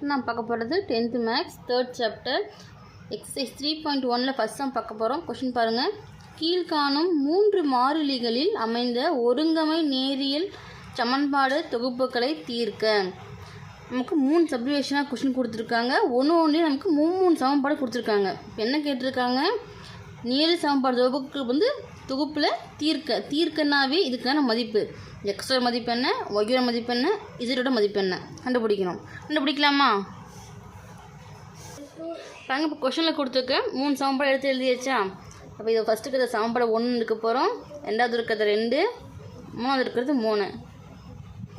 நான் பார்க்க போகிறது 10th maths 3rd chapter exercise 3.1ல் ஃபஸ்ட் சம் பார்க்க போகிறோம். கொஷின் பாருங்கள். கீழ்காணும் 3 மாறிலிகளில் அமைந்த ஒருங்கமை நேரியல் சமன்பாடு தொகுப்புகளை தீர்க்க. நமக்கு 3 சப்டிவிஷனாக கொஷின் கொடுத்துருக்காங்க. ஒன்றுலேயும் நமக்கு 3 சமன்பாடு கொடுத்துருக்காங்க. இப்போ என்ன கேட்டிருக்காங்க? நேரியல் சமன்பாடு தொகுப்புக்கு தொகுப்பில் தீர்க்கனாவே இதுக்கான மதிப்பு எக்ஸோட மதிப்பு என்ன, ஒய்யோட மதிப்பு என்ன, இசட்டோட மதிப்பு என்ன கண்டுபிடிக்கலாமா? பாருங்க, இப்போ கொஷனில் கொடுத்துருக்க 3 சமன்பாடு எடுத்து எழுதியாச்சா? அப்போ இதை ஃபஸ்ட்டுக்கு இருக்கிற சமன்பாடு 1 இருக்க போகிறோம், ரெண்டாவது இருக்கிறது 2, மூணாவது இருக்கிறது 3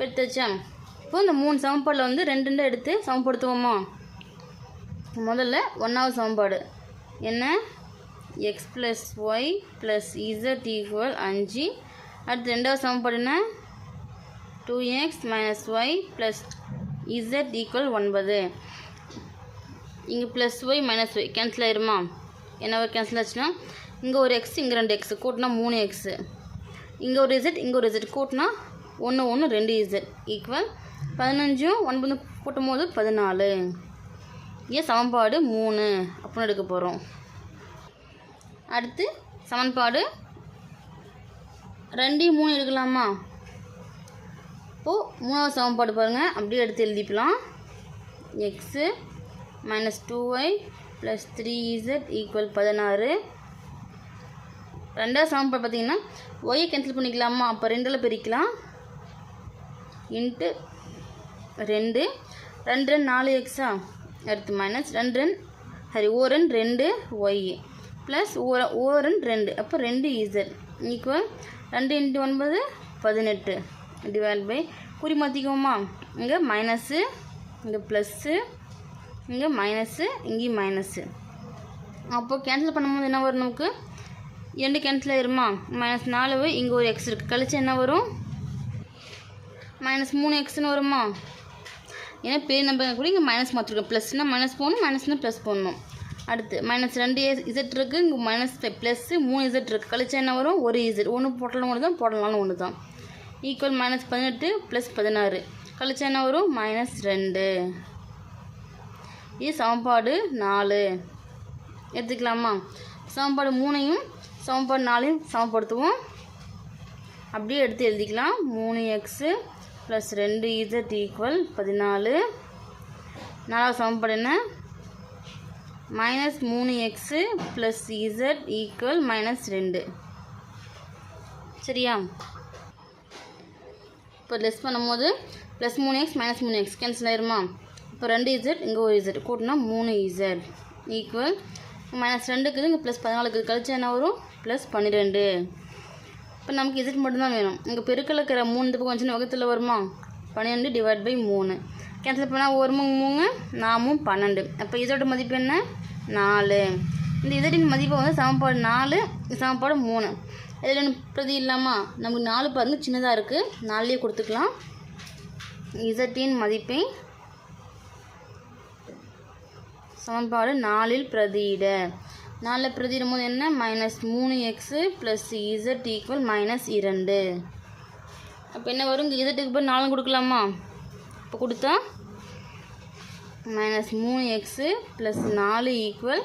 எடுத்துச்சா? இப்போ இந்த 3 சமன்பாடில் 2 எடுத்து சமப்படுத்துவோமா? முதல்ல 1வது சமன்பாடு என்ன? x + y + z = 5. அடுத்து 2வது சமன்பாடு என்ன? 2x - y + z = 9. இங்கே +y - y கேன்சல் ஆயிருமா? என்னவோ கேன்சல் ஆச்சுன்னா இங்கே ஒரு x இங்கே 2x கூட்டினா 3x, இங்கே ஒரு z இங்கே ஒரு z கூட்டினா 1 1 2z = 15 9 கூட்டும் போது 14. இங்கே சமன்பாடு 3 அப்படின்னு எடுக்க போகிறோம். அடுத்து சமன்பாடு 2 3 எடுக்கலாமா? இப்போது 3வது சமன்பாடு பாருங்கள், அப்படியே எடுத்து எழுதிக்கலாம். x - 2y + 3z = 16. ரெண்டாவது சமன்பாடு பார்த்திங்கன்னா ஒய்யை கேன்சல் பண்ணிக்கலாமா? அப்போ 2ஆல் பிரிக்கலாம். இன்ட்டு 2 2 4xஆ, அடுத்து மைனஸ் 2 2 2y ப்ளஸ் 1 2 அப்போ 2z ஈக்குவல் 2 × 9 18 டிவைட் பை குறி மாற்றிக்குவோமா? இங்கே மைனஸு, இங்கே ப்ளஸ்ஸு, இங்கே மைனஸு, இங்கேயும் மைனஸு. அப்போது கேன்சல் பண்ணும்போது என்ன வரும்? நமக்கு 2 கேன்சல் ஆயிருமா? -4y இங்கே ஒரு எக்ஸ் இருக்குது, கழிச்சு என்ன வரும்? -3xன்னு வருமா? ஏன்னா பெரிய நம்பர் கூட இங்கே மைனஸ் மாற்றிருக்கோம். ப்ளஸ்னால் மைனஸ் போடணும், மைனஸ்னால் ப்ளஸ் போடணும். அடுத்து -2z இருக்குது, இங்கே -5 ப்ளஸ்ஸு 3z இருக்குது, கழிச்சா என்ன வரும்? ஒரு z, ஒன்று போட்டலாம் ஒன்று தான், போடலாம்னு ஒன்று தான். ஈக்குவல் -18 + 16 கழிச்சா என்ன வரும்? -2. இது சமன்பாடு 4 எடுத்துக்கலாமா? சமன்பாடு 3ஐயும் சமன்பாடு 4ஐயும் சமப்படுத்துவோம். அப்படியே எடுத்து எழுதிக்கலாம். 3x + 2z = 14. 4வது சமன்பாடு என்ன? -3x + z = -2. சரியா? இப்போ லெஸ் பண்ணும்போது +3x -3x கேன்சல் ஆயிருமா? இப்போ 2z இங்கே ஒரு z கூட்டினா 3z ஈக்குவல் -2 இருக்குது, இங்கே +14 இருக்குது, கழிச்சா என்ன வரும்? +12. இப்போ நமக்கு z மட்டும்தான் வேணும். இங்கே பெருக்கல் இருக்கிற 3 பக்கம் கொஞ்சம் வகுத்தில் வருமா? 12 டிவைட் பை 3 கேன்சல் பண்ணால் 1 3 4 12. அப்போ இதோட மதிப்பு என்ன? 4. இந்த இதோட மதிப்பை சமன்பாடு 4 சமன்பாடு 3 இதில் பிரதி இல்லாமா? நமக்கு 4 பாருங்க சின்னதாக இருக்குது, 4லேயே கொடுத்துக்கலாம். இசட்டின் மதிப்பை சமன்பாடு 4ல் பிரதியிட. 4 பிரதியிடும் போது என்ன? -3x + z = -2. அப்போ என்ன வரும்? இங்கே இசட்டுக்கு போய் 4 கொடுக்கலாமா? இப்போ கொடுத்தா -3x + 4 =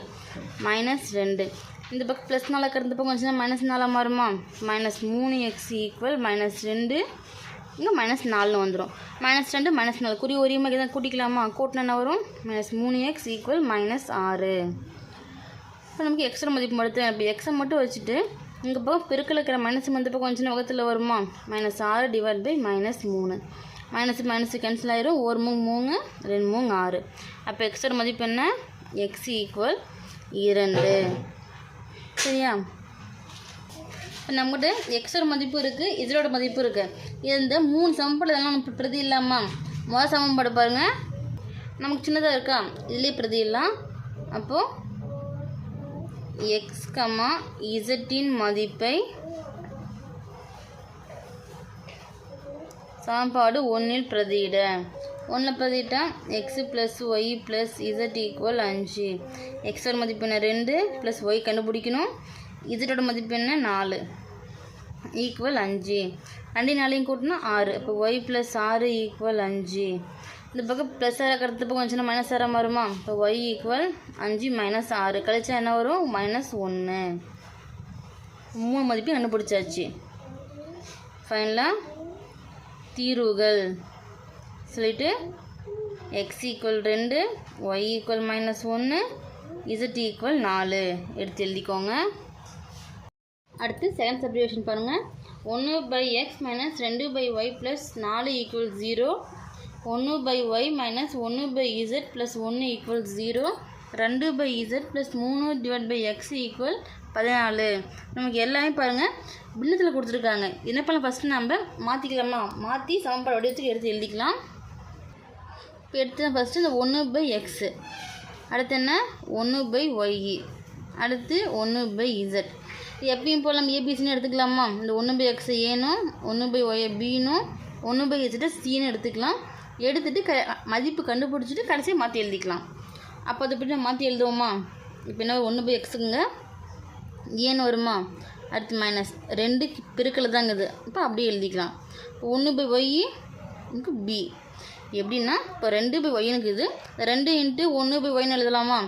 -2. இந்த பக்கம் +4 இருக்கிற பக்கம் கொஞ்சம் -4 மாறுமா? -3x = -2, இங்கே -4 வந்துடும். -2 -4 குறி ஒரே மாதிரி தான் கூட்டிக்கலாமா? கூட்டினா என்ன வரும்? -3x = -6. இப்போ நமக்கு எக்ஸோட மதிப்பு மட்டும். அப்படி எக்ஸை மட்டும் வச்சுட்டு இங்கே பக்கம் பெருக்கில் இருக்கிற மைனஸ் இந்த பக்கம் கொஞ்சம் வகத்தில் வருமா? -6 டிவைட் பை -3 மைனஸ் கேன்சல் ஆயிரும். 1 3 2 3 6. அப்போ எக்ஸோட மதிப்பு என்ன? x = 2. சரியா? இப்போ நம்மகிட்ட எக்ஸோட மதிப்பு இருக்குது, இதோட மதிப்பு இருக்குது. இந்த 3 சமன்பாடு இதெல்லாம் நமக்கு பிரதி இல்லாமா? முதல் சமன்பாடு பாருங்கள், நமக்கு சின்னதாக இருக்கா? இதுலேயே பிரதி இல்லாம். அப்போது x, zன் மதிப்பை சமன்பாடு 1ல் பிரதியிட. 1ல் பிரதியிட்டா x + y + z = 5. எக்ஸோட மதிப்பு என்ன? 2 + y கண்டுபிடிக்கணும். இதோட மதிப்பு என்ன? 4 = 5. 2 4 கூட்டினா 6. அப்போ y + 6 = 5. இந்த பக்கம் ப்ளஸ் ஆர் இருக்கிறது பக்கம் வந்துச்சுன்னா மைனஸ் ஆராக மாறுமா? இப்போ ஒய் ஈக்குவல் 5 மைனஸ் 6 கழிச்சா என்ன வரும்? -1. 3 மதிப்பையும் கண்டுபிடிச்சாச்சு. ஃபைனலாக தீர்வுகள் சொல்லிட்டு x equal 2, y equal -1, z equal 4 எடுத்து எழுதிக்கோங்க. அடுத்து செகண்ட் சப்டிவிஷன் பாருங்கள். 1/x minus 2/y plus 4 equal 0, 1/y minus 1/z plus 1 equal 0, 2/z plus 3/x equal 14. நமக்கு எல்லாமே பாருங்கள் பின்னத்தில் கொடுத்துருக்காங்க. என்ன பண்ணலாம்? ஃபஸ்ட்டு நம்ம மாற்றிக்கலாமா? மாற்றி சமன்பாடு வடிவத்துக்கு எடுத்து எழுதிக்கலாம். இப்போ எடுத்து ஃபஸ்ட்டு இந்த 1/x, அடுத்து என்ன 1/y, அடுத்து 1/z. எப்பயும் போல் நம்ம ஏபிசின்னு எடுத்துக்கலாமா? இந்த 1/x ஏனும் 1/y பின்னும் 1/z சின்னு எடுத்துக்கலாம். எடுத்துகிட்டு மதிப்பு கண்டுபிடிச்சிட்டு கடைசியாக மாற்றி எழுதிக்கலாம். அப்போ அதை பற்றி மாற்றி எழுதுவோமா? இப்போ என்ன 1/xக்குங்க ஏன்னு வருமா? அடுத்து -2 பெருக்கல் தாங்குது. இப்போ அப்படியே எழுதிக்கலாம். இப்போ 1/y பி எப்படின்னா இப்போ 2/yனுக்கு இது 2 × 1/yன்னு எழுதலாமா?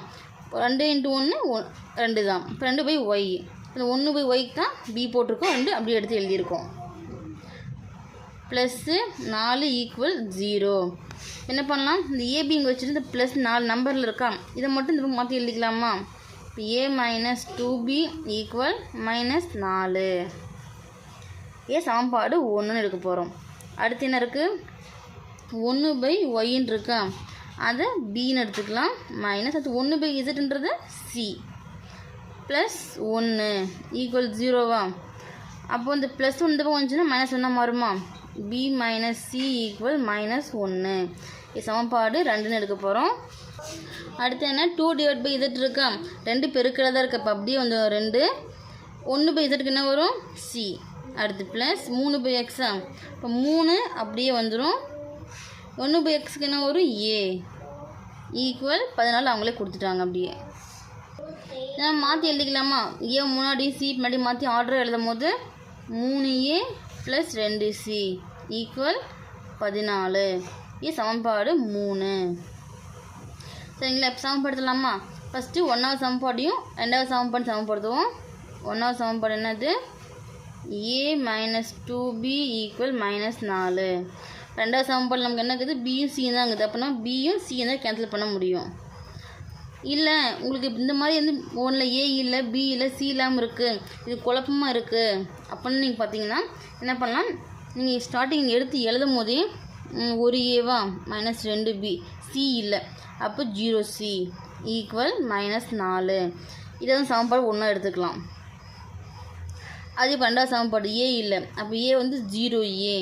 2 × 1 2 தான். இப்போ 2/y இந்த 1/yக்கு தான் பி போட்டிருக்கோம், 2 அப்படியே எடுத்து எழுதியிருக்கோம். +4 ஈக்குவல் 0. என்ன பண்ணலாம்? இந்த ஏபி இங்கே வச்சுட்டு இந்த +4 நம்பரில் இருக்கா, இதை மட்டும் இந்த மாற்றி எழுதிக்கலாமா? இப்போ a - 2b ஈக்குவல் -4. சமன்பாடு 1ன்னு எடுக்க போகிறோம். அடுத்து என்ன இருக்குது? 1/yன்னு இருக்கா, அதை பின்னு எடுத்துக்கலாம். அடுத்து 1/zன்றது c +1 ஈக்குவல் 0வா? அப்போ இந்த +1 இந்த பக்கம் வந்துச்சுன்னா -1 மாறுமா? b - c equal -1. சமன்பாடு 2ன்னு எடுக்க போகிறோம். அடுத்து என்ன? 2/z இருக்கா, 2 பெருக்கலாக தான் இருக்குது. அப்போ அப்படியே வந்து 2 1/zக்கு என்ன வரும்? c. அடுத்து ப்ளஸ் 3/x, இப்போ 3 அப்படியே வந்துடும். 1/xக்கு என்ன வரும்? a equal 14. அவங்களே கொடுத்துட்டாங்க. அப்படியே நம்ம மாற்றி எழுதிக்கலாமா? ஏ முன்னாடி சி முன்னாடி மாற்றி ஆர்டர் எழுதும் போது 3a + 2c ஈக்குவல் 14. சமன்பாடு 3. சரிங்களா? இப்போ சமப்படுத்தலாமா? ஃபஸ்ட்டு 1வது சமன்பாடையும் 2வது சமன்பாடு சமப்படுத்துவோம். 1வது சமன்பாடு என்னது? a - 2b equal -4. 2வது சமன்பாடு நமக்கு என்ன இருக்குது? பியும் சி தான் இருக்குது. அப்படின்னா பியும் சி தான் கேன்சல் பண்ண முடியும். இல்லை உங்களுக்கு இந்த மாதிரி வந்து ஒன்றில் ஏ இல்லை, பி இல்லை, சி இல்லாமல் இருக்குது, இது குழப்பமாக இருக்குது அப்படின்னு நீங்கள் பார்த்தீங்கன்னா என்ன பண்ணலாம்? நீங்கள் ஸ்டார்டிங் எடுத்து எழுதும் போதே ஒரு ஏவா -2b, சி இல்லை, அப்போ 0c ஈக்குவல் -4. இதை வந்து சமன்பாடு 1 எடுத்துக்கலாம். அதே 2வது சமன்பாடு ஏ இல்லை, அப்போ ஏ வந்து 0a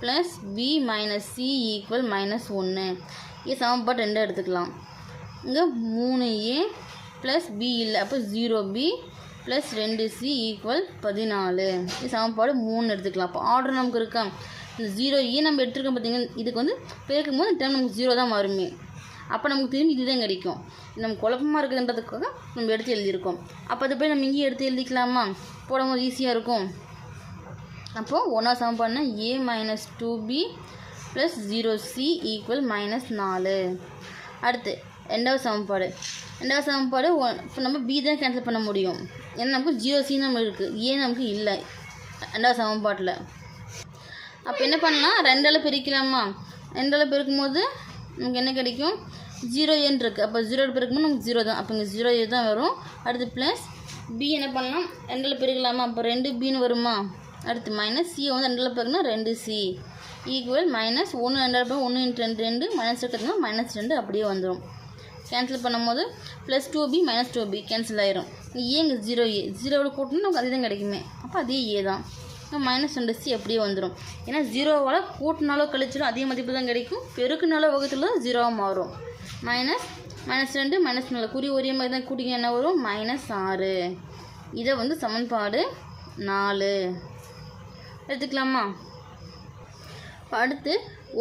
plus b - c equal -1. இது சமன்பாடு 2 எடுத்துக்கலாம். இங்கே 3a ப்ளஸ் b இல்லை, அப்போ 0b ப்ளஸ் 2c ஈக்குவல் 14. இது சமன்பாடு 3 எடுத்துக்கலாம். அப்போ ஆர்டர் நமக்கு இருக்கா? இந்த 0a நம்ம எடுத்துருக்கோம் பார்த்தீங்கன்னா, இதுக்கு வந்து பெருக்கும் போது டைம் நமக்கு 0 தான் மாறுமே. அப்போ நமக்கு திரும்பி இதுதான் கிடைக்கும். நம்ம குழப்பமாக இருக்குதுன்றதுக்காக நம்ம எடுத்து எழுதியிருக்கோம். அப்போ அதை போய் நம்ம இங்கேயே எடுத்து எழுதிக்கலாமா? போடும்போது ஈஸியாக இருக்கும். அப்போது 1வது சமன்பாடுனா a - 2b plus 0c equal -4. அடுத்து 2வது சமன்பாடு. 2வது சமன்பாடு இப்போ நம்ம பி தான் கேன்சல் பண்ண முடியும். ஏன்னா நமக்கு 0c நம்ம இருக்குது, ஏ நமக்கு இல்லை 2வது சமன்பாட்டில். அப்போ என்ன பண்ணலாம்? 2ஆல் பிரிக்கலாமா? 2ஆல் பெருக்கும்போது நமக்கு என்ன கிடைக்கும்? 0n இருக்குது. அப்போ 0 பெருக்கும்போது நமக்கு 0 தான். அப்போ இங்கே 0a தான் வரும். அடுத்து ப்ளஸ் பி என்ன பண்ணலாம்? 2ஆல் பெருக்கலாமா? அப்போ 2bன்னு வருமா? அடுத்து மைனஸ் சி வந்து 2ஆல் பெருக்குனா 2c ஈக்குவல் -1 2ஆல் பெருக்குனா 1 × 2 2 மைனஸ் இருக்கிறதுனா -2 அப்படியே வந்துடும். கேன்சல் பண்ணும்போது +2b - 2b கேன்சல் ஆயிரும். ஏங்க 0a 0வோட கூட்டணும் நமக்கு அதே தான் கிடைக்குமே. அப்போ அதே ஏ தான். -2c அப்படியே வந்துடும். ஏன்னா 0வால் கூட்டினாலோ கழிச்சாலும் அதே மதிப்பு தான் கிடைக்கும். பெருக்குனாலோ வகுத்துல தான் 0வாக மாறும். -2 -4 குறி ஒரே மாதிரி தான் கூட்டிங்க என்ன வரும்? -6. இதை வந்து சமன்பாடு 4 எடுத்துக்கலாமா? இப்போ அடுத்து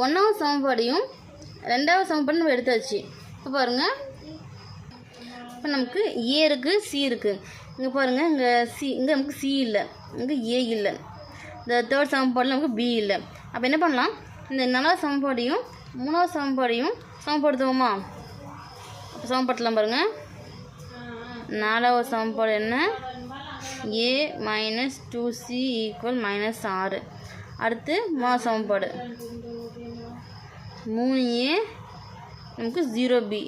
1வது சமன்பாடையும் 2வது சமன்பாடு நம்ம எடுத்தாச்சு. இப்போ பாருங்கள், இப்போ நமக்கு ஏ இருக்குது, சி இருக்குது. இங்கே பாருங்கள், இங்கே நமக்கு சி இல்லை, இங்கே ஏ இல்லை. இந்த 3rd சமன்பாடில் நமக்கு பி இல்லை. அப்போ என்ன பண்ணலாம்? இந்த 4வது சமன்பாடையும் மூணாவது சமன்பாடையும் சமப்படுத்துவோமா? அப்போ சமப்படுத்தலாம் பாருங்கள். நாலாவது சமன்பாடு என்ன? a minus 2c equal minus 6. அடுத்து மூணாவது சமன்பாடு 3a நமக்கு 0b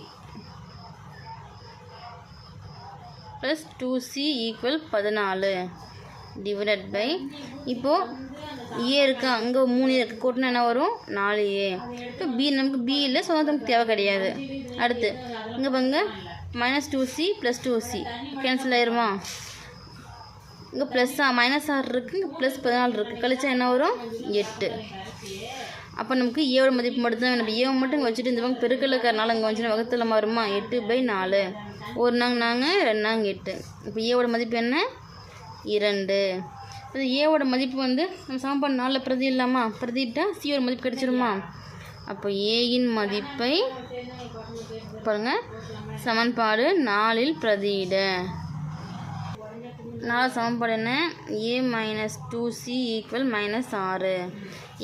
plus 2c equal 14 divided by, இப்போது ஏ இருக்கா, அங்கே 3 இருக்குது, கூட்டினா என்ன வரும்? 4a. இப்போ பி நமக்கு பி இல்லை, ஸோ நமக்கு தேவை கிடையாது. அடுத்து இங்கே பாருங்க minus 2c plus 2c cancel ஆயிருமா? இங்கே ப்ளஸ் மைனஸ் 6 இருக்குது, இங்கே ப்ளஸ் 14 இருக்குது, கழிச்சா என்ன வரும்? 8. அப்போ நமக்கு ஏவோட மதிப்பு மட்டும்தான் வேணும். ஏவை மட்டும் இங்கே வச்சுட்டு இந்த பக்கம் பெருக்கல் இருக்கிறனால இங்கே வந்துச்சுன்னா வகுத்தில் வருமா? 8/4. ஒரு நாங்க 2 நாங்க 8. இப்போ ஏவோட மதிப்பு என்ன? 2. இது ஏவோட மதிப்பு வந்து நம்ம சமன்பாடு 4 பிரதி இல்லாமா? பிரதிட்டால் சியோட மதிப்பு கிடைச்சிருமா? அப்போ ஏயின் மதிப்பை பாருங்கள், சமன்பாடு 4இல் பிரதியிட. 4 சமன்பாடு என்ன? a minus 2c equal minus 6.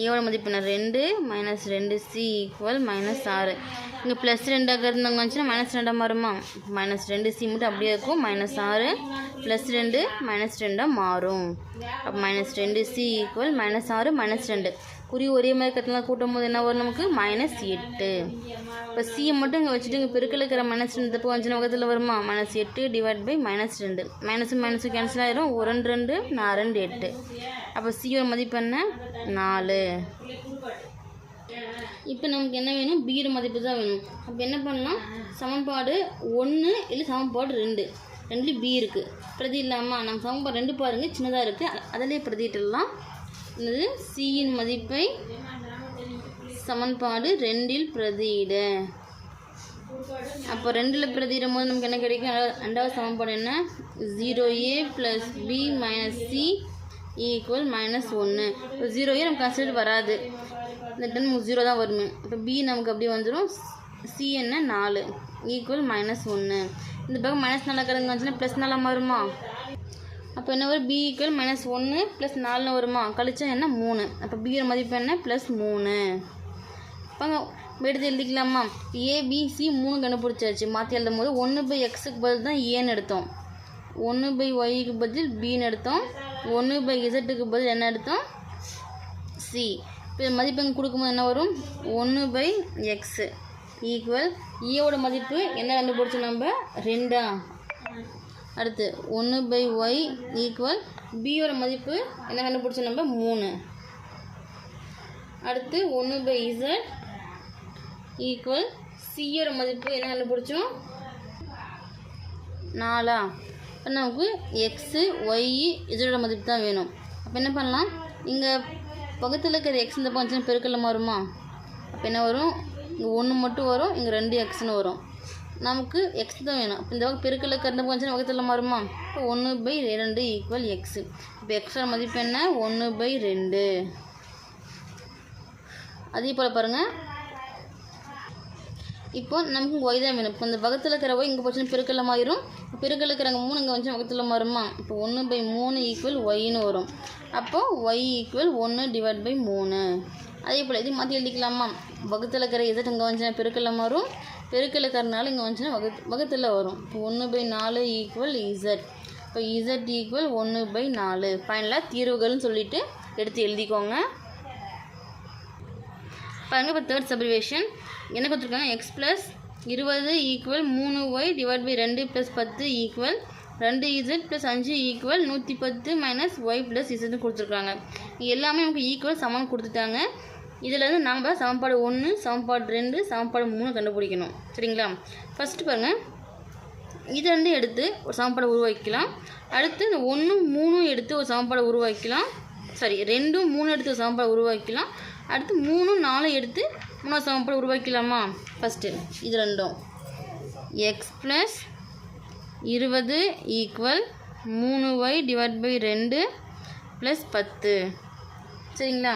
ஏவோட மதிப்பு என்ன? 2 மைனஸ் 2c ஈக்குவல் மைனஸ் 6. இங்கே ப்ளஸ் 2 இருந்தாங்க வந்துச்சுன்னா மைனஸ் 2 மாறுமா? மைனஸ் 2c மட்டும் அப்படியே இருக்கும். மைனஸ் 6 ப்ளஸ் 2 மைனஸ் 2 மாறும். அப்போ minus 2c equal minus 6 minus 2 குறி ஒரே மாதிரி கட்டலாம் கூட்டும் போது என்ன வரும்? நமக்கு -8. இப்போ சியை மட்டும் இங்கே வச்சுட்டு இங்கே பெருக்கல் இருக்கிற -2 தப்பு வந்துச்சுன்னா பக்கத்தில் வருமா? -8 டிவைட் பை -2. மைனஸும் மைனஸும் கேன்சல் ஆயிரும். 1 2 4 2 8. அப்போ சியோட மதிப்பு என்ன? 4. இப்போ நமக்கு என்ன வேணும்? பியோட மதிப்பு தான் வேணும். அப்போ என்ன பண்ணலாம்? சமன்பாடு 1 இல்லை சமன்பாடு 2 ரெண்டுலேயும் பி இருக்குது. பிரதி இல்லாமல் நம்ம சமன்பாடு 2 பாருங்கள் சின்னதாக இருக்குது, அதிலே பிரதியிட்டலாம். இது சியின் மதிப்பை சமன்பாடு 2இல் பிரதியிட. அப்போ 2இல் பிரதியிடும் போது நமக்கு என்ன கிடைக்கும்? ரெண்டாவது சமன்பாடு என்ன? 0a plus b minus c equal -1. இப்போ 0a நமக்கு கன்சிடர் வராது, இந்த டைம் 0 தான் வருமே. இப்போ b நமக்கு அப்படியே வந்துடும். c என்ன? 4 ஈக்குவல் -1. இந்த பக்கம் -4 கிடங்கு வந்துச்சுன்னா ப்ளஸ் 4 வருமா? அப்போ என்ன வரும்? b ஈக்குவல் -1 ப்ளஸ் 4 வருமா? கழிச்சா என்ன? 3. அப்போ பியோட மதிப்பு என்ன? +3. இப்போ எடுத்து எழுதிக்கலாமா? ABC 3 கண்டுபிடிச்சாச்சு. மாற்றி எழுதும் போது 1/xக்கு பதில் தான் ஏன்னு எடுத்தோம், 1/yக்கு பதில் பின்னு எடுத்தோம், 1/zக்கு பதில் என்ன எடுத்தோம்? c. இப்போ மதிப்பு இங்கே கொடுக்கும்போது என்ன வரும்? 1/x ஈக்குவல் ஏவோட மதிப்பு என்ன கண்டுபிடிச்சோம் நம்ம? 2. அடுத்து 1/y ஈக்குவல் பியோட மதிப்பு என்ன கண்டுபிடிச்சோம் நம்ம? 3. அடுத்து 1/z ஈக்குவல் சியோட மதிப்பு என்ன கண்டுபிடிச்சோம்? 4. இப்போ நமக்கு எக்ஸு ஒய் இதோட மதிப்பு தான் வேணும். அப்போ என்ன பண்ணலாம்? இங்கே பக்கத்தில் இருக்கிற எக்ஸ் இந்த பஞ்சம் பெருக்கல்ல மாறுமா? அப்போ என்ன வரும்? இங்கே 1 மட்டும் வரும், இங்கே 2xன்னு வரும். நமக்கு எக்ஸ் தான் வேணும். இப்போ இந்த வகை பெருக்கல்ல இருக்கிற பஞ்சம் பக்கத்தில் மாறுமா? இப்போ 1/2 ஈக்குவல் எக்ஸு. இப்போ எக்ஸோட மதிப்பு என்ன? 1/2. அதே போல் பாருங்கள், இப்போ நமக்கு ஒய் தான் வேணும். இப்போ இந்த பக்கத்தில் இருக்கிற ஒய் இங்கே போச்சுன்னா பெருக்கல்ல மாறிடும். பெருக்கல்ல இருக்கிறாங்க 3 இங்கே வந்து பக்கத்தில் மாறுமா? இப்போ 1/3 ஈக்குவல் ஒய்ன்னு வரும். அப்போது ஒய் ஈக்குவல் 1/3. அதே போல் இது மாற்றி எழுதிக்கலாமா? பக்கத்தில் இருக்கிற இசட் இங்கே வந்துச்சுன்னா பெருக்கல்ல மாறும், பெருக்கல்ல இருக்கிறனால இங்கே வந்துச்சுன்னா வகுத்தில் வரும். இப்போ 1/4 ஈக்குவல் இசட். இப்போ இசட் ஈக்குவல் 1/4. ஃபைனலாக தீர்வுகள்னு சொல்லிட்டு எடுத்து எழுதிக்கோங்க. பாருங்கள், இப்போ தேர்ட் சப்ரிவேஷன் என்ன கொடுத்துருக்காங்க? X plus 20 equal 3y divide by 2 + 10 equal 2z + 5 equal 110 minus y plus இசட்னு கொடுத்துருக்காங்க. எல்லாமே நமக்கு ஈக்குவல் சமன் கொடுத்துட்டாங்க. இதில் இருந்து நாம் சமன்பாடு 1, சமன்பாடு 2, சமன்பாடு 3 கண்டுபிடிக்கணும். சரிங்களா? ஃபஸ்ட்டு பாருங்கள், இது 2 எடுத்து ஒரு சமன்பாடு உருவாக்கலாம். அடுத்து இந்த 1 3 எடுத்து ஒரு சமன்பாடு உருவாக்கலாம். 2 3 எடுத்து ஒரு சமன்பாடு உருவாக்கலாம். அடுத்து 3 4 எடுத்து 3 சமன்பாடு உருவாக்கலாமா? ஃபஸ்ட்டு இது 2 x plus 20 equal 3y divide by 2 + 10. சரிங்களா?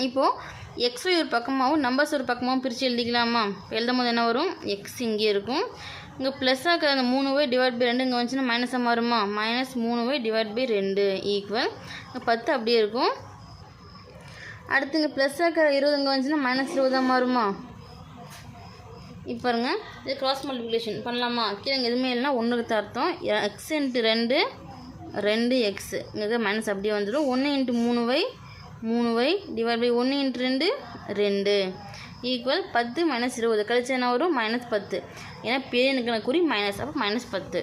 இப்போது எக்ஸை ஒரு பக்கமாகவும் நம்பர்ஸ் ஒரு பக்கமாகவும் பிரித்து எழுதிக்கலாமா? எழுதும் போது என்ன வரும்? எக்ஸ் இங்கே இருக்கும், இங்கே ப்ளஸ்ஸாக இருக்கிற அந்த 3y டிவைட் பை 2 இங்கே வந்துச்சுன்னா மைனஸாக மாறுமா? -3y டிவைட் பை 2 ஈக்குவல் 10 அப்படியே இருக்கும். அடுத்து இங்கே +ஆக 20 இங்கே வந்துச்சுன்னா -20 மாறுமா? இப்போ பாருங்க, இது கிராஸ் மல்டிப்ளிகேஷன் பண்ணலாமா? கீழே இங்கே எதுவுமே இல்லைன்னா 1க்கு அர்த்தம் x × 2 2x இங்கே மைனஸ் அப்படியே வந்துடும். 1 × 3y 3y divide by 1 × 2 2 equal 10 - 20 கழிச்சு என்ன வரும்? -10. ஏன்னா பேருனுக்கான குறி மைனஸ், அப்போ -10.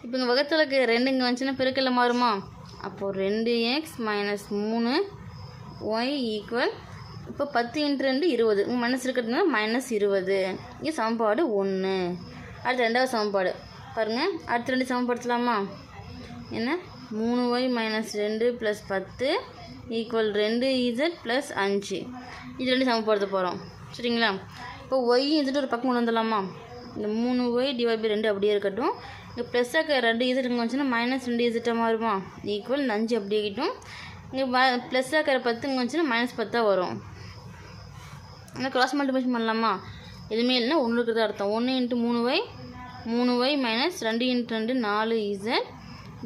இப்போ இங்கே வகத்தில் 2 இங்கே வந்துச்சுன்னா பெருக்கல்ல மாறுமா? அப்போது 2x - 3y ஈக்குவல் இப்போ 10 × 2 20 இங்கே மைனஸ் இருக்கிறதுனால -20. இங்கே சமன்பாடு 1. அடுத்து ரெண்டாவது சமன்பாடு பாருங்கள். அடுத்து 2 சமன்படுத்தலாமா? என்ன 3y - 2 + 10 ஈக்குவல் 2z + 5. இது 2 சமப்படுத்த போகிறோம். சரிங்களா? இப்போ y ஒரு பக்கம் கொண்டு வந்துடலாமா? இந்த 3y டிவைட் பை 2 அப்படியே இருக்கட்டும். இங்கே +ஆக 2z இங்கே வந்துச்சுன்னா -2z மாறுமா? ஈக்குவல் 5 அப்படியே கிட்டும். இங்கே +ஆக 10 இங்கே வந்துச்சுன்னா -10 வரும். இந்த கிராஸ் மல்டிப்ளிகேஷன் பண்ணலாமா? எதுவுமே இல்லைன்னா 1 இருக்கிறது அர்த்தம். 1 × 3y 3y - 2 × 2 4z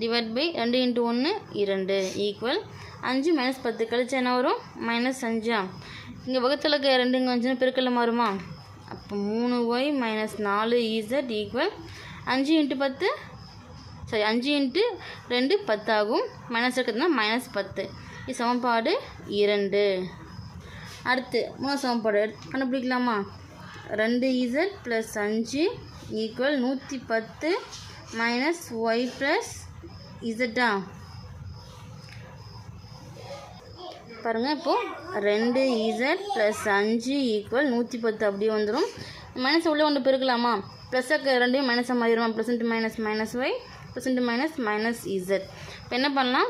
divide by 2 × 1 2 equal 5 - 10 கழிச்சா என்ன வரும்? -5. இங்கே வகுத்தில் 2 இங்கே வந்துச்சுன்னா பெருக்கல்ல மாறுமா? அப்போ 3y - 4z ஈக்குவல் 5 × 10 சரி 5 × 2 10 ஆகும். மைனஸ் இருக்கிறதுனா -10. இது சமன்பாடு 2. அடுத்து 3 சமன்பாடு கண்டுபிடிக்கலாமா? 2z + 5 ஈக்குவல் 110 - y + z பாருங்கள். இப்போது 2z + 5 ஈக்குவல் 110 அப்படியே வந்துடும். மைனஸ் உள்ளே ஒன்று பெருக்கலாமா? +ஆக 2 மைனஸாக மாறிடுமா? +× -y +- z. இப்போ என்ன பண்ணலாம்?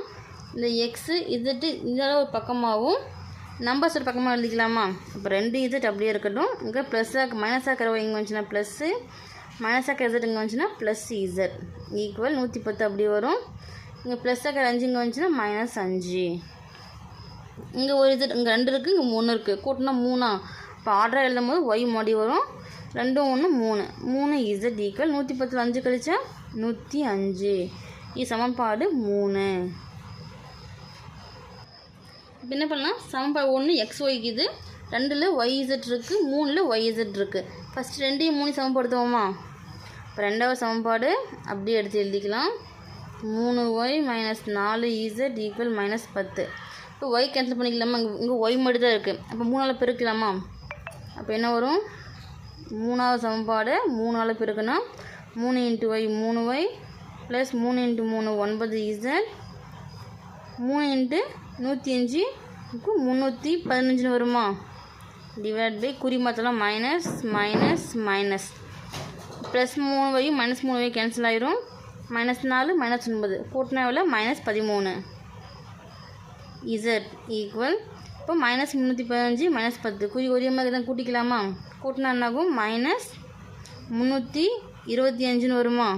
இந்த x z இந்த ஒரு பக்கமாகவும் நம்பர்ஸ் ஒரு பக்கமாக எழுதிக்கலாமா? இப்போ 2z அப்படியே இருக்கட்டும். இங்கே +ஆக -ஆக இங்கே வந்துச்சுன்னா ப்ளஸ்ஸு -ஆக z இங்கே வந்துச்சுன்னா +z ஈக்குவல் 110 அப்படியே வரும். இங்கே +ஆக 5 இங்கே வந்துச்சுன்னா -5. இங்கே ஒரு z இங்கே 2 இருக்குது, இங்கே 3 இருக்குது. கூட்டினா 3. இப்போ ஆர்டராக எழுதும் போது y மாடி வரும். 2 1 3 3z ஈக்குவல் 110 5 கழிச்சா 105. இது சமன்பாடு 3. இப்போ என்ன பண்ணலாம்? சமன்பாடு 1 xyக்கு இது, 2ல் yz இருக்குது, 3ல் yz இருக்குது. ஃபஸ்ட்டு 2 3 சமப்படுத்துவோமா? இப்போ ரெண்டாவது சமன்பாடு அப்படியே எடுத்து எழுதிக்கலாம். 3y - 4z equal -10. இப்போ y கேன்சல் பண்ணிக்கலாமா? இங்கே y மட்டும் தான் இருக்குது. அப்போ 3ஆல் பெருக்கலாமா? அப்போ என்ன வரும்? 3வது சமன்பாடு 3ஆல் பெருக்குனா 3 × y 3y + 3 × 3 9z 3 × 105 315 வருமா? டிவைட் பை குறி மாற்றலாம் minus minus minus +3y -3y cancel ஆயிரும். -4 -9 கூட்டினா எவ்வளோ? -13 z ஈக்குவல் இப்போ -315 -10 குறி ஒரே மாதிரி தான் கூட்டிக்கலாமா? கூட்டினா என்னாகும்? -325 வருமா?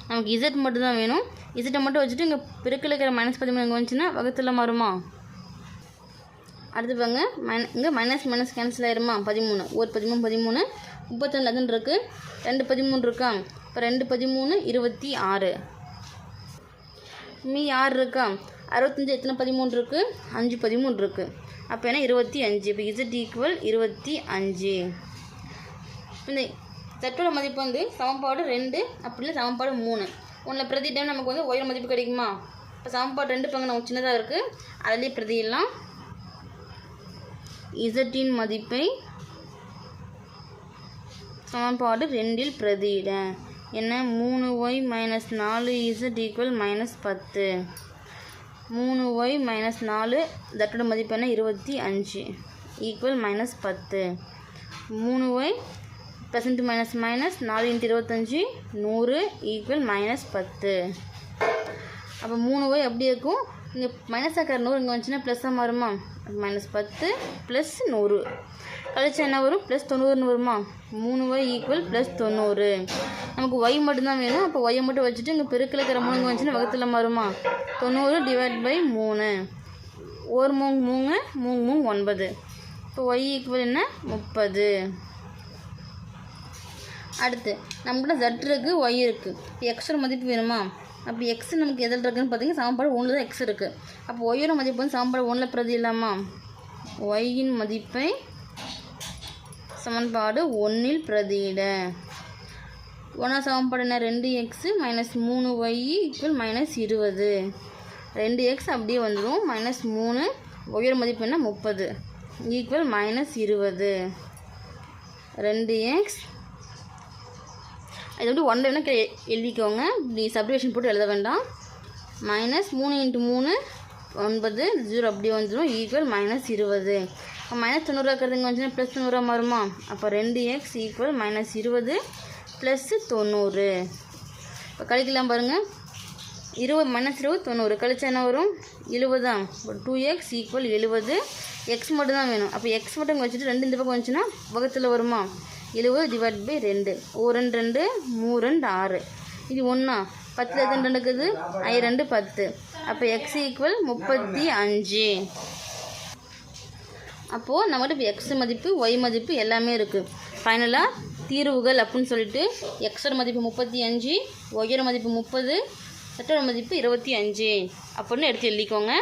நமக்கு z மட்டும் தான் வேணும். z மட்டும் வச்சுட்டு இங்கே பெருக்கில் இருக்கிற -13 இங்கே வந்துச்சுன்னா வகுத்தில் மாறுமா? அடுத்து பாருங்க, இங்கே மைனஸ் கேன்சல் ஆயிருமா? 13 ஒரு 13 13 32 அதுன்னு இருக்குது. 2 13 இருக்கா? இப்போ 2 13 26 மீ 6 இருக்கா? 65 எத்தனை 13 இருக்குது? 5 13 இருக்குது. அப்போ என்ன 25. இப்போ z ஈக்குவல் 25. இந்த தட்டோட மதிப்பு வந்து சமன்பாடு 2 அப்படி இல்லை சமன்பாடு 3 ஒன்றில் பிரதி டைம் நமக்கு வந்து ஒயர் மதிப்பு கிடைக்குமா? இப்போ சமன்பாடு 2 பங்கு நமக்கு சின்னதாக இருக்குது, அதிலே பிரதியிடலாம். இன் மதிப்பை சமன்பாடு 2ல் பிரதியிட என்ன? 3y - 4z equal -10. 3y - 4 தட்டோட மதிப்பு என்ன? 25 ஈக்குவல் -10. 3y +- 4 × 25 100 equal -10. அப்போ 3y அப்படியே இருக்கும். இங்கே -ஆக்கிற 100 இங்கே வந்துச்சுன்னா ப்ளஸ்ஸாக மாறுமா? -10 + 100 கழிச்சா என்ன வரும்? +90 வருமா? 3y equal +90. நமக்கு y மட்டும்தான் வேணும். அப்போ y மட்டும் வச்சுட்டு இங்கே பெருக்கில் இருக்கிற 3 இங்கே வந்துச்சுன்னா வகுத்தில் மாறுமா? 90 டிவைட் பை 3 ஒரு 3 3 9. இப்போ y ஈக்குவல் என்ன? 30. அடுத்து நம்மகிட்ட z இருக்குது, y இருக்குது. இப்போ எக்ஸோட மதிப்பு வேணுமா? அப்போ எக்ஸ் நமக்கு எதில் இருக்குதுன்னு பார்த்தீங்கன்னா சமன்பாடு 1 தான் எக்ஸ் இருக்குது. அப்போ ஒய்யோட மதிப்பு வந்து சமன்பாடு 1 பிரதி இல்லாமா, ஒய்யின் மதிப்பை சமன்பாடு 1 பிரதியிட. 1 சமன்பாடு என்ன, 2x minus 3y equal minus 20. 2x அப்படியே வந்துடும், மைனஸ் 3, ஒய்யோட மதிப்பு என்ன 30 ஈக்குவல் மைனஸ் 20. 2x இது வந்து 1 வேணால் எழுதிக்கோங்க, இப்படி சப்டிவிஷன் போட்டு எழுத வேண்டாம். மைனஸ் 3 × 3 9, 0 அப்படியே வந்துடும் ஈக்குவல் மைனஸ் 20. மைனஸ் 90 இருக்கிறதுங்க வந்துச்சுன்னா ப்ளஸ் 90 மாறுமா. அப்போ 2x ஈக்குவல் மைனஸ் 20 ப்ளஸ் 90. இப்போ கழிக்கலாம் பாருங்கள், 20 மைனஸ் 20 90, கழிச்சா என்ன வரும் 70 தான். இப்போ 2x ஈக்குவல் 70. எக்ஸ் மட்டும் தான் வேணும். அப்போ எக்ஸ் மட்டும் இங்கே வச்சுட்டு 2 இந்த பக்கம் வந்துச்சுன்னா பக்கத்தில் வருமா, 70 டிவைட் பை 2. 1 2 3 2 6, இது 1 10 எத்தனை 2 இருக்குது, 2 10. அப்போ எக்ஸ் ஈக்குவல் 35. அப்போது நம்மகிட்ட இப்போ எக்ஸ் மதிப்பு ஒய் மதிப்பு எல்லாமே இருக்குது. ஃபைனலாக தீர்வுகள் அப்படின்னு சொல்லிட்டு எக்ஸோட மதிப்பு 35, ஒய்யோட மதிப்பு 30, செட்டோட மதிப்பு 25 அப்படின்னு எடுத்து எழுதிக்கோங்க.